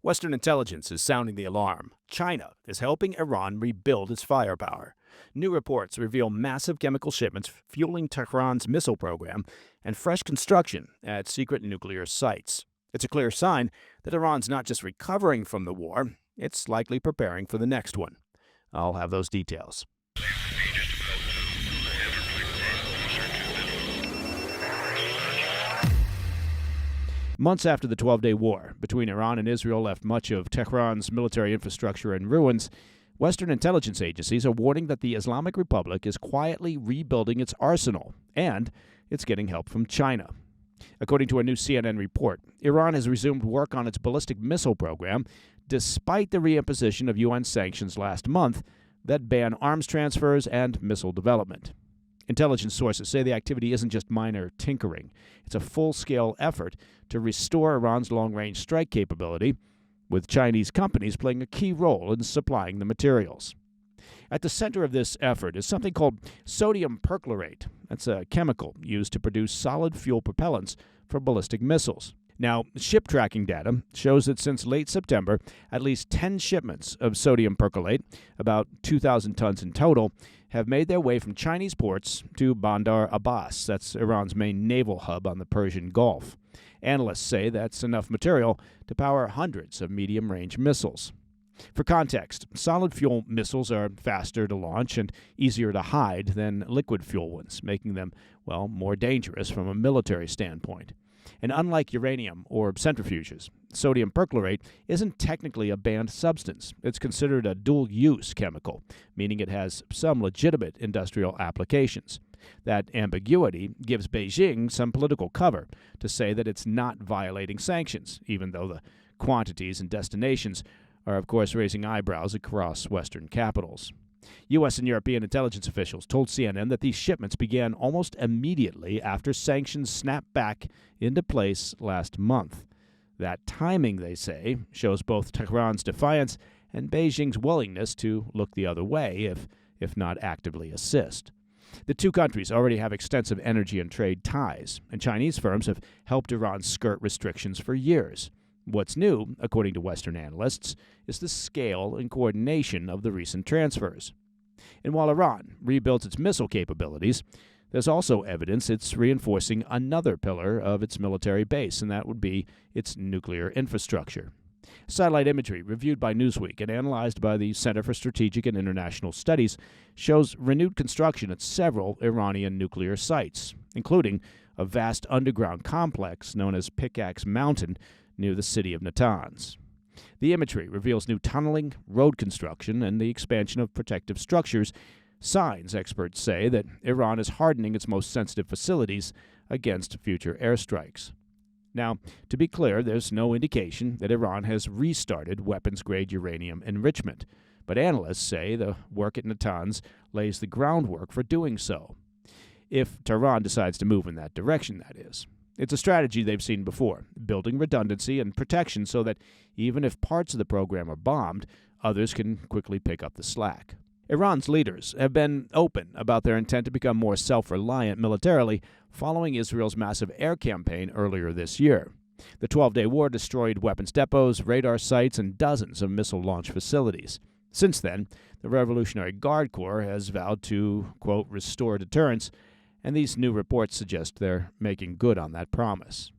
Western intelligence is sounding the alarm. China is helping Iran rebuild its firepower. New reports reveal massive chemical shipments fueling Tehran's missile program and fresh construction at secret nuclear sites. It's a clear sign that Iran's not just recovering from the war, it's likely preparing for the next one. I'll have those details. Months after the 12-day war between Iran and Israel left much of Tehran's military infrastructure in ruins, Western intelligence agencies are warning that the Islamic Republic is quietly rebuilding its arsenal, and it's getting help from China. According to a new CNN report, Iran has resumed work on its ballistic missile program despite the reimposition of UN sanctions last month that ban arms transfers and missile development. Intelligence sources say the activity isn't just minor tinkering. It's a full-scale effort to restore Iran's long-range strike capability, with Chinese companies playing a key role in supplying the materials. At the center of this effort is something called sodium perchlorate. That's a chemical used to produce solid fuel propellants for ballistic missiles. Now, ship tracking data shows that since late September, at least 10 shipments of sodium perchlorate, about 2,000 tons in total, have made their way from Chinese ports to Bandar Abbas. That's Iran's main naval hub on the Persian Gulf. Analysts say that's enough material to power hundreds of medium-range missiles. For context, solid fuel missiles are faster to launch and easier to hide than liquid fuel ones, making them, more dangerous from a military standpoint. And unlike uranium or centrifuges, sodium perchlorate isn't technically a banned substance. It's considered a dual-use chemical, meaning it has some legitimate industrial applications. That ambiguity gives Beijing some political cover to say that it's not violating sanctions, even though the quantities and destinations are, of course, raising eyebrows across Western capitals. U.S. and European intelligence officials told CNN that these shipments began almost immediately after sanctions snapped back into place last month. That timing, they say, shows both Tehran's defiance and Beijing's willingness to look the other way, if not actively assist. The two countries already have extensive energy and trade ties, and Chinese firms have helped Iran skirt restrictions for years. What's new, according to Western analysts, is the scale and coordination of the recent transfers. And while Iran rebuilds its missile capabilities, there's also evidence it's reinforcing another pillar of its military base, and that would be its nuclear infrastructure. Satellite imagery reviewed by Newsweek and analyzed by the Center for Strategic and International Studies shows renewed construction at several Iranian nuclear sites, including a vast underground complex known as Pickaxe Mountain near the city of Natanz. The imagery reveals new tunneling, road construction, and the expansion of protective structures, signs, experts say, that Iran is hardening its most sensitive facilities against future airstrikes. Now, to be clear, there's no indication that Iran has restarted weapons-grade uranium enrichment, but analysts say the work at Natanz lays the groundwork for doing so. If Tehran decides to move in that direction, that is. It's a strategy they've seen before, building redundancy and protection so that even if parts of the program are bombed, others can quickly pick up the slack. Iran's leaders have been open about their intent to become more self-reliant militarily following Israel's massive air campaign earlier this year. The 12-day war destroyed weapons depots, radar sites, and dozens of missile launch facilities. Since then, the Revolutionary Guard Corps has vowed to, quote, restore deterrence, and these new reports suggest they're making good on that promise.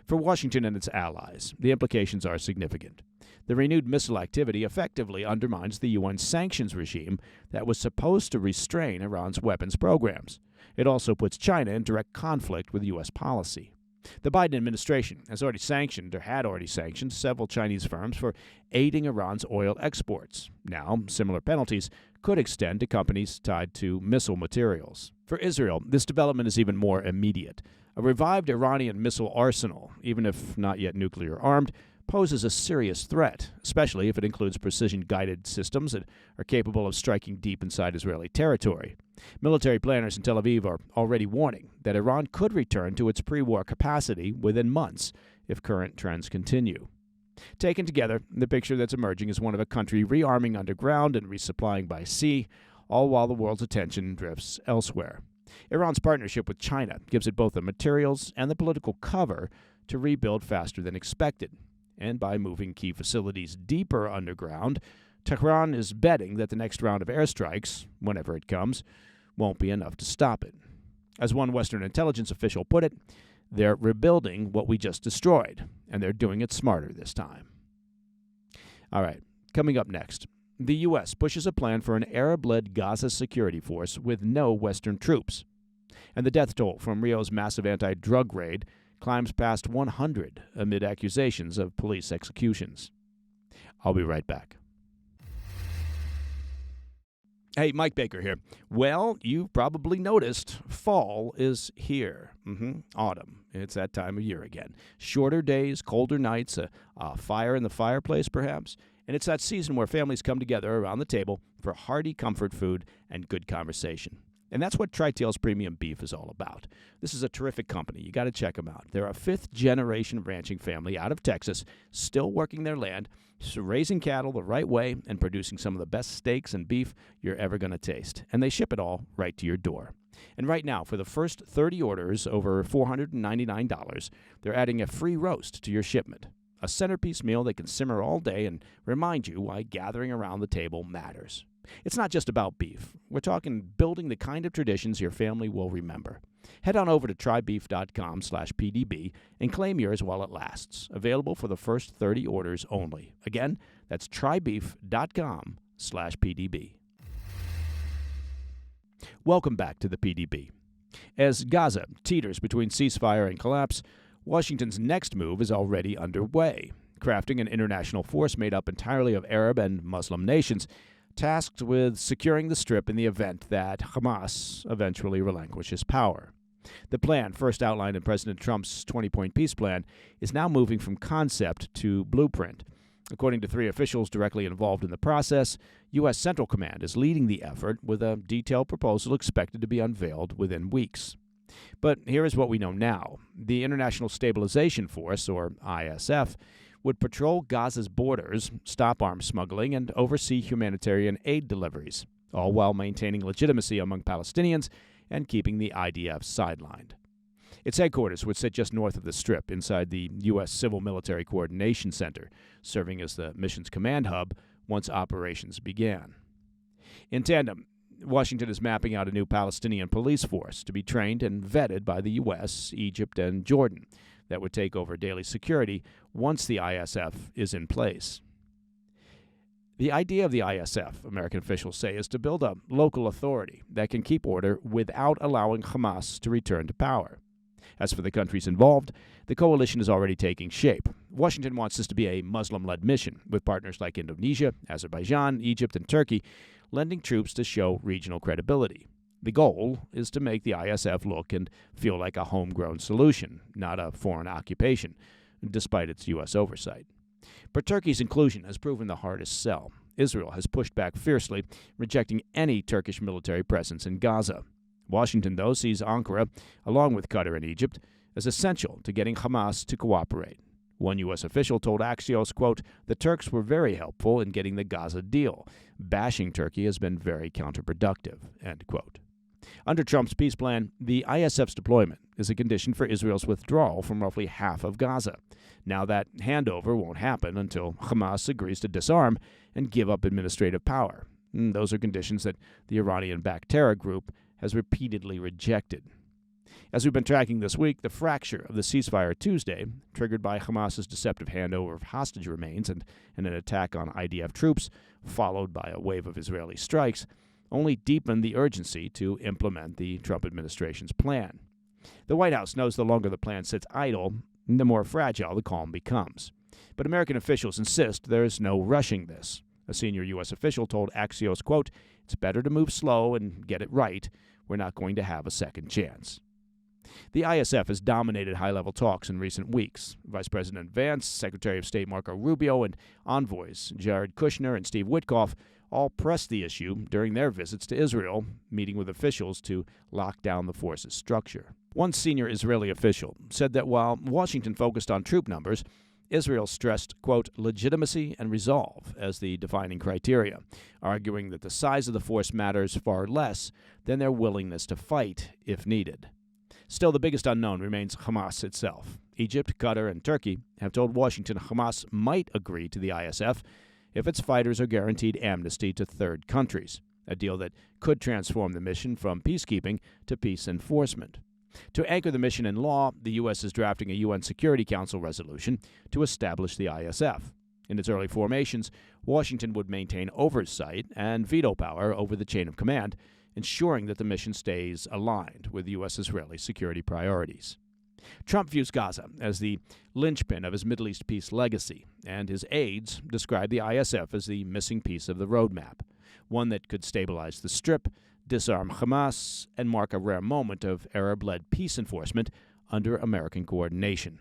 For Washington and its allies, the implications are significant. The renewed missile activity effectively undermines the UN sanctions regime that was supposed to restrain Iran's weapons programs. It also puts China in direct conflict with U.S. policy. The Biden administration has already sanctioned or had already sanctioned several Chinese firms for aiding Iran's oil exports. Now, similar penalties could extend to companies tied to missile materials. For Israel, this development is even more immediate. A revived Iranian missile arsenal, even if not yet nuclear armed, poses a serious threat, especially if it includes precision-guided systems that are capable of striking deep inside Israeli territory. Military planners in Tel Aviv are already warning that Iran could return to its pre-war capacity within months if current trends continue. Taken together, the picture that's emerging is one of a country rearming underground and resupplying by sea, all while the world's attention drifts elsewhere. Iran's partnership with China gives it both the materials and the political cover to rebuild faster than expected. And by moving key facilities deeper underground, Tehran is betting that the next round of airstrikes, whenever it comes, won't be enough to stop it. As one Western intelligence official put it, they're rebuilding what we just destroyed, and they're doing it smarter this time. All right, coming up next, the U.S. pushes a plan for an Arab-led Gaza security force with no Western troops. And the death toll from Rio's massive anti-drug raid climbs past 100 amid accusations of police executions. I'll be right back. Hey, Mike Baker here. Well, you've probably noticed fall is here. Autumn. It's that time of year again. Shorter days, colder nights, a fire in the fireplace perhaps. And it's that season where families come together around the table for hearty comfort food and good conversation. And that's what Tri-Tail's Premium Beef is all about. This is a terrific company. You got to check them out. They're a fifth-generation ranching family out of Texas, still working their land, raising cattle the right way, and producing some of the best steaks and beef you're ever going to taste. And they ship it all right to your door. And right now, for the first 30 orders over $499, they're adding a free roast to your shipment. A centerpiece meal that can simmer all day and remind you why gathering around the table matters. It's not just about beef. We're talking building the kind of traditions your family will remember. Head on over to trybeef.com/PDB and claim yours while it lasts. Available for the first 30 orders only. Again, that's trybeef.com/PDB. Welcome back to the PDB. As Gaza teeters between ceasefire and collapse, Washington's next move is already underway, crafting an international force made up entirely of Arab and Muslim nations, tasked with securing the Strip in the event that Hamas eventually relinquishes power. The plan, first outlined in President Trump's 20-point peace plan, is now moving from concept to blueprint. According to 3 officials directly involved in the process, U.S. Central Command is leading the effort with a detailed proposal expected to be unveiled within weeks. But here is what we know now. The International Stabilization Force, or ISF, would patrol Gaza's borders, stop arms smuggling, and oversee humanitarian aid deliveries, all while maintaining legitimacy among Palestinians and keeping the IDF sidelined. Its headquarters would sit just north of the Strip, inside the U.S. Civil Military Coordination Center, serving as the mission's command hub once operations began. In tandem, Washington is mapping out a new Palestinian police force to be trained and vetted by the U.S., Egypt, and Jordan that would take over daily security once the ISF is in place. The idea of the ISF, American officials say, is to build a local authority that can keep order without allowing Hamas to return to power. As for the countries involved, the coalition is already taking shape. Washington wants this to be a Muslim-led mission, with partners like Indonesia, Azerbaijan, Egypt, and Turkey lending troops to show regional credibility. The goal is to make the ISF look and feel like a homegrown solution, not a foreign occupation, despite its U.S. oversight. But Turkey's inclusion has proven the hardest sell. Israel has pushed back fiercely, rejecting any Turkish military presence in Gaza. Washington, though, sees Ankara, along with Qatar and Egypt, as essential to getting Hamas to cooperate. One U.S. official told Axios, quote, "The Turks were very helpful in getting the Gaza deal. Bashing Turkey has been very counterproductive," end quote. Under Trump's peace plan, the ISF's deployment is a condition for Israel's withdrawal from roughly half of Gaza. Now that handover won't happen until Hamas agrees to disarm and give up administrative power. Those are conditions that the Iranian-backed terror group has repeatedly rejected. As we've been tracking this week, the fracture of the ceasefire Tuesday, triggered by Hamas's deceptive handover of hostage remains and an attack on IDF troops, followed by a wave of Israeli strikes, only deepened the urgency to implement the Trump administration's plan. The White House knows the longer the plan sits idle, the more fragile the calm becomes. But American officials insist there is no rushing this. A senior U.S. official told Axios, quote, "It's better to move slow and get it right. We're not going to have a second chance." The ISF has dominated high-level talks in recent weeks. Vice President Vance, Secretary of State Marco Rubio, and envoys Jared Kushner and Steve Witkoff all pressed the issue during their visits to Israel, meeting with officials to lock down the force's structure. One senior Israeli official said that while Washington focused on troop numbers, Israel stressed, quote, "legitimacy and resolve" as the defining criteria, arguing that the size of the force matters far less than their willingness to fight if needed. Still, the biggest unknown remains Hamas itself. Egypt, Qatar, and Turkey have told Washington Hamas might agree to the ISF if its fighters are guaranteed amnesty to third countries, a deal that could transform the mission from peacekeeping to peace enforcement. To anchor the mission in law, the U.S. is drafting a UN Security Council resolution to establish the ISF. In its early formations, Washington would maintain oversight and veto power over the chain of command, ensuring that the mission stays aligned with U.S.-Israeli security priorities. Trump views Gaza as the linchpin of his Middle East peace legacy, and his aides describe the ISF as the missing piece of the roadmap, one that could stabilize the Strip, disarm Hamas, and mark a rare moment of Arab-led peace enforcement under American coordination.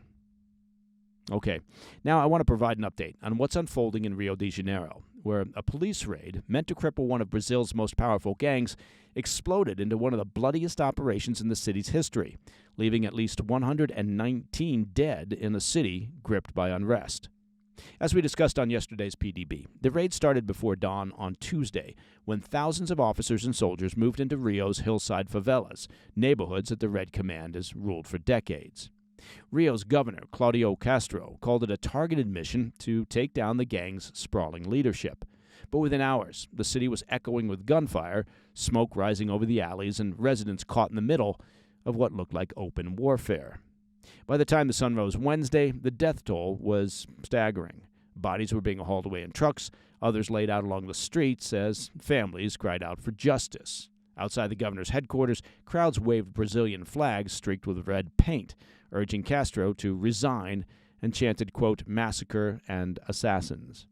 Okay, now I want to provide an update on what's unfolding in Rio de Janeiro, where a police raid meant to cripple one of Brazil's most powerful gangs exploded into one of the bloodiest operations in the city's history, leaving at least 119 dead in a city gripped by unrest. As we discussed on yesterday's PDB, the raid started before dawn on Tuesday, when thousands of officers and soldiers moved into Rio's hillside favelas, neighborhoods that the Red Command has ruled for decades. Rio's governor, Claudio Castro, called it a targeted mission to take down the gang's sprawling leadership. But within hours, the city was echoing with gunfire, smoke rising over the alleys, and residents caught in the middle of what looked like open warfare. By the time the sun rose Wednesday, the death toll was staggering. Bodies were being hauled away in trucks, others laid out along the streets as families cried out for justice. Outside the governor's headquarters, crowds waved Brazilian flags streaked with red paint, urging Castro to resign, and chanted, quote, massacre and assassins.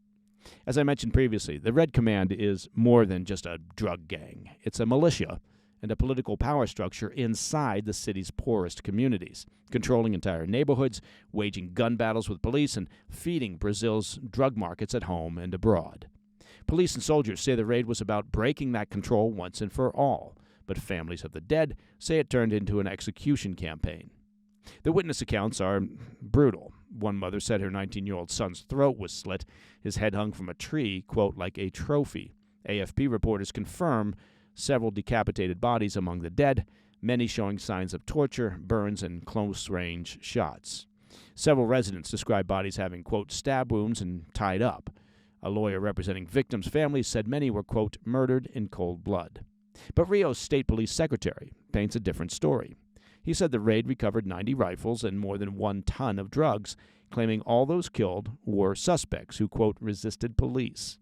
As I mentioned previously, the Red Command is more than just a drug gang. It's a militia and a political power structure inside the city's poorest communities, controlling entire neighborhoods, waging gun battles with police, and feeding Brazil's drug markets at home and abroad. Police and soldiers say the raid was about breaking that control once and for all, but families of the dead say it turned into an execution campaign. The witness accounts are brutal. One mother said her 19-year-old son's throat was slit, his head hung from a tree, quote, like a trophy. AFP reporters confirm several decapitated bodies among the dead, many showing signs of torture, burns, and close-range shots. Several residents describe bodies having, quote, stab wounds and tied up. A lawyer representing victims' families said many were, quote, murdered in cold blood. But Rio's state police secretary paints a different story. He said the raid recovered 90 rifles and more than 1 ton of drugs, claiming all those killed were suspects who, quote, resisted police.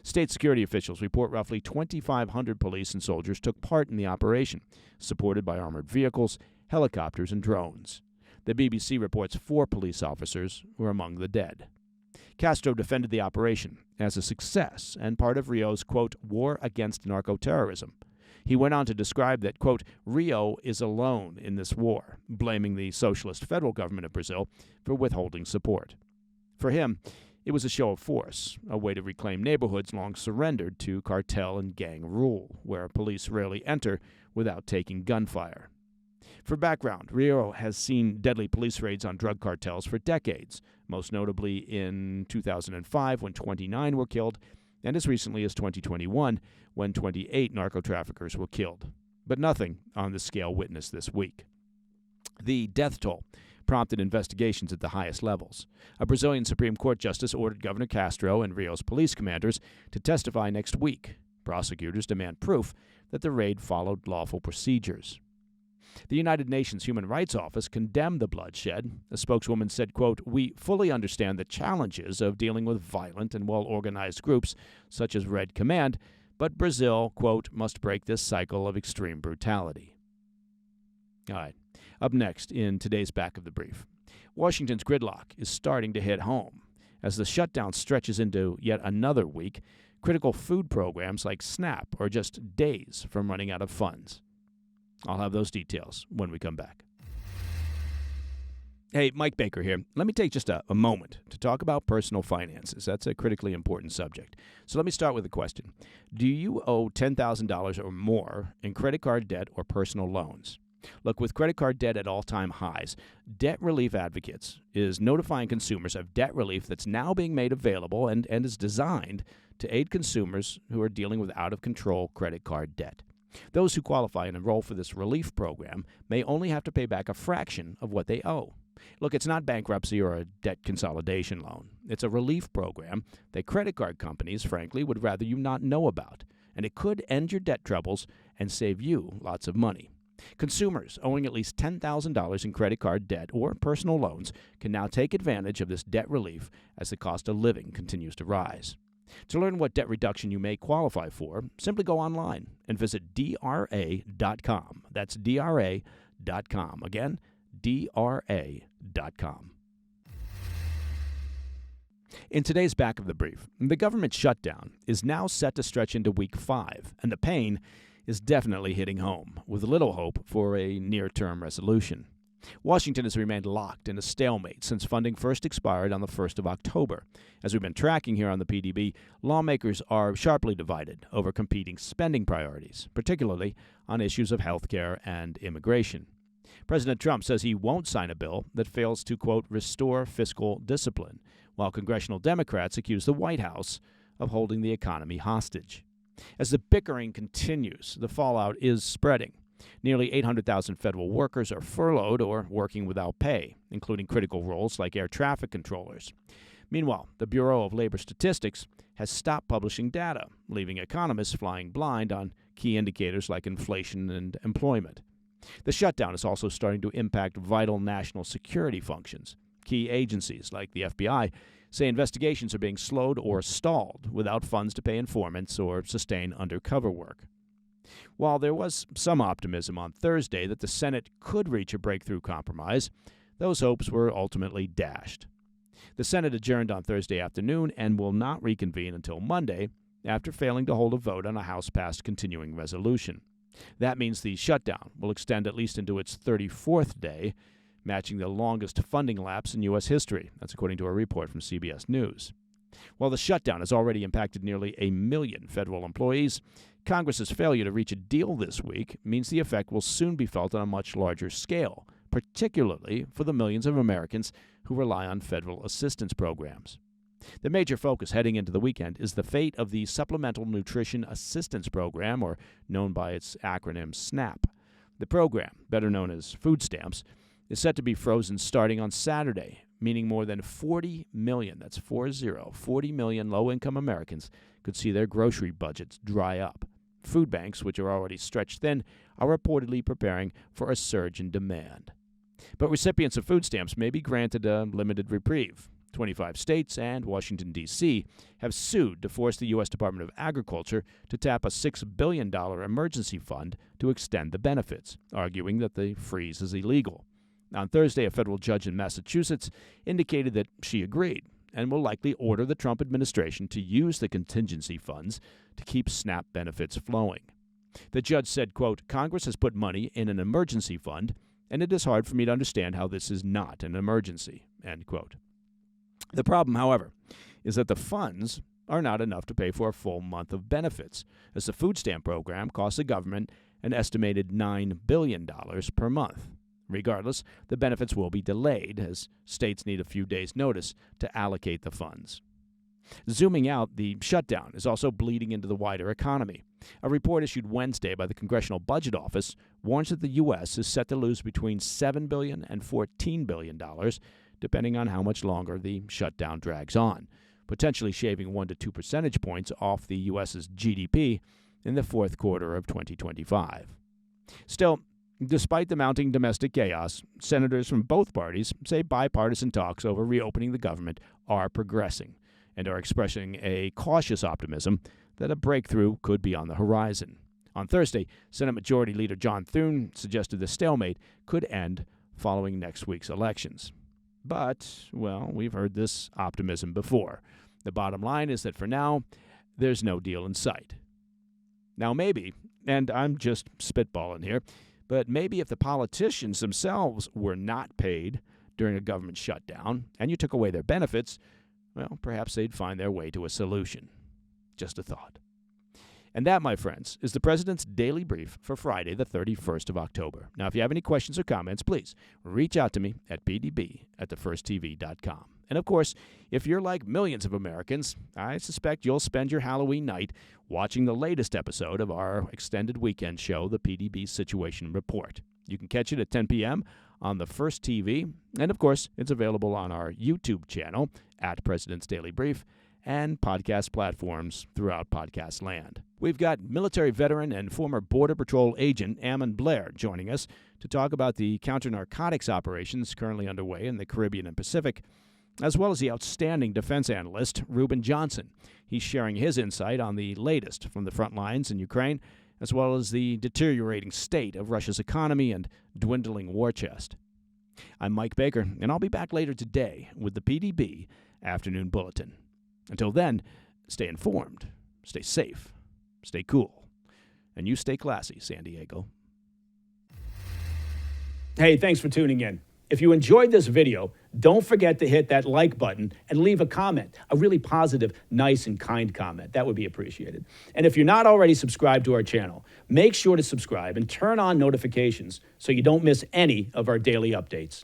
State security officials report roughly 2,500 police and soldiers took part in the operation, supported by armored vehicles, helicopters, and drones. The BBC reports 4 police officers were among the dead. Castro defended the operation as a success and part of Rio's, quote, war against narco-terrorism. He went on to describe that, quote, Rio is alone in this war, blaming the socialist federal government of Brazil for withholding support. For him, it was a show of force, a way to reclaim neighborhoods long surrendered to cartel and gang rule, where police rarely enter without taking gunfire. For background, Rio has seen deadly police raids on drug cartels for decades, most notably in 2005 when 29 were killed, and as recently as 2021 when 28 narco-traffickers were killed. But nothing on the scale witnessed this week. The death toll prompted investigations at the highest levels. A Brazilian Supreme Court justice ordered Governor Castro and Rio's police commanders to testify next week. Prosecutors demand proof that the raid followed lawful procedures. The United Nations Human Rights Office condemned the bloodshed. A spokeswoman said, quote, we fully understand the challenges of dealing with violent and well-organized groups such as Red Command, but Brazil, quote, must break this cycle of extreme brutality. All right. Up next in today's Back of the Brief, Washington's gridlock is starting to hit home. As the shutdown stretches into yet another week, critical food programs like SNAP are just days from running out of funds. I'll have those details when we come back. Hey, Mike Baker here. Let me take just a moment to talk about personal finances. That's a critically important subject. So let me start with a question. Do you owe $10,000 or more in credit card debt or personal loans? Look, with credit card debt at all-time highs, Debt Relief Advocates is notifying consumers of debt relief that's now being made available and is designed to aid consumers who are dealing with out-of-control credit card debt. Those who qualify and enroll for this relief program may only have to pay back a fraction of what they owe. Look, it's not bankruptcy or a debt consolidation loan. It's a relief program that credit card companies, frankly, would rather you not know about. And it could end your debt troubles and save you lots of money. Consumers owing at least $10,000 in credit card debt or personal loans can now take advantage of this debt relief as the cost of living continues to rise. To learn what debt reduction you may qualify for, simply go online and visit DRA.com. That's DRA.com. Again, DRA.com. In today's Back of the Brief, the government shutdown is now set to stretch into week 5, and the pain is definitely hitting home, with little hope for a near-term resolution. Washington has remained locked in a stalemate since funding first expired on the 1st of October. As we've been tracking here on the PDB, lawmakers are sharply divided over competing spending priorities, particularly on issues of health care and immigration. President Trump says he won't sign a bill that fails to, quote, restore fiscal discipline, while congressional Democrats accuse the White House of holding the economy hostage. As the bickering continues, the fallout is spreading. Nearly 800,000 federal workers are furloughed or working without pay, including critical roles like air traffic controllers. Meanwhile, the Bureau of Labor Statistics has stopped publishing data, leaving economists flying blind on key indicators like inflation and employment. The shutdown is also starting to impact vital national security functions. Key agencies like the FBI say investigations are being slowed or stalled without funds to pay informants or sustain undercover work. While there was some optimism on Thursday that the Senate could reach a breakthrough compromise, those hopes were ultimately dashed. The Senate adjourned on Thursday afternoon and will not reconvene until Monday after failing to hold a vote on a House-passed continuing resolution. That means the shutdown will extend at least into its 34th day, matching the longest funding lapse in U.S. history. That's according to a report from CBS News. While the shutdown has already impacted nearly 1 million federal employees, Congress's failure to reach a deal this week means the effect will soon be felt on a much larger scale, particularly for the millions of Americans who rely on federal assistance programs. The major focus heading into the weekend is the fate of the Supplemental Nutrition Assistance Program, or known by its acronym SNAP. The program, better known as food stamps, is set to be frozen starting on Saturday, meaning more than 40 million, that's 40 million low-income Americans could see their grocery budgets dry up. Food banks, which are already stretched thin, are reportedly preparing for a surge in demand. But recipients of food stamps may be granted a limited reprieve. 25 states and Washington, D.C. have sued to force the U.S. Department of Agriculture to tap a $6 billion emergency fund to extend the benefits, arguing that the freeze is illegal. On Thursday, a federal judge in Massachusetts indicated that she agreed and will likely order the Trump administration to use the contingency funds to keep SNAP benefits flowing. The judge said, quote, Congress has put money in an emergency fund, and it is hard for me to understand how this is not an emergency, end quote. The problem, however, is that the funds are not enough to pay for a full month of benefits, as the food stamp program costs the government an estimated $9 billion per month. Regardless, the benefits will be delayed, as states need a few days' notice to allocate the funds. Zooming out, the shutdown is also bleeding into the wider economy. A report issued Wednesday by the Congressional Budget Office warns that the U.S. is set to lose between $7 billion and $14 billion, depending on how much longer the shutdown drags on, potentially shaving 1 to 2 percentage points off the U.S.'s GDP in the fourth quarter of 2025. Still, despite the mounting domestic chaos, senators from both parties say bipartisan talks over reopening the government are progressing and are expressing a cautious optimism that a breakthrough could be on the horizon. On Thursday, Senate Majority Leader John Thune suggested the stalemate could end following next week's elections. But, well, we've heard this optimism before. The bottom line is that for now, there's no deal in sight. Now maybe, and I'm just spitballing here, but maybe if the politicians themselves were not paid during a government shutdown and you took away their benefits, well, perhaps they'd find their way to a solution. Just a thought. And that, my friends, is the President's Daily Brief for Friday, the 31st of October. Now, if you have any questions or comments, please reach out to me at pdb@thefirsttv.com. And, of course, if you're like millions of Americans, I suspect you'll spend your Halloween night watching the latest episode of our extended weekend show, the PDB Situation Report. You can catch it at 10 p.m. on the First TV, and of course, it's available on our YouTube channel at President's Daily Brief and podcast platforms throughout podcast land. We've got military veteran and former Border Patrol agent Ammon Blair joining us to talk about the counter-narcotics operations currently underway in the Caribbean and Pacific, as well as the outstanding defense analyst Reuben Johnson. He's sharing his insight on the latest from the front lines in Ukraine, as well as the deteriorating state of Russia's economy and dwindling war chest. I'm Mike Baker, and I'll be back later today with the PDB Afternoon Bulletin. Until then, stay informed, stay safe, stay cool, and you stay classy, San Diego. Hey, thanks for tuning in. If you enjoyed this video, don't forget to hit that like button and leave a comment, a really positive, nice, and kind comment. That would be appreciated. And if you're not already subscribed to our channel, make sure to subscribe and turn on notifications so you don't miss any of our daily updates.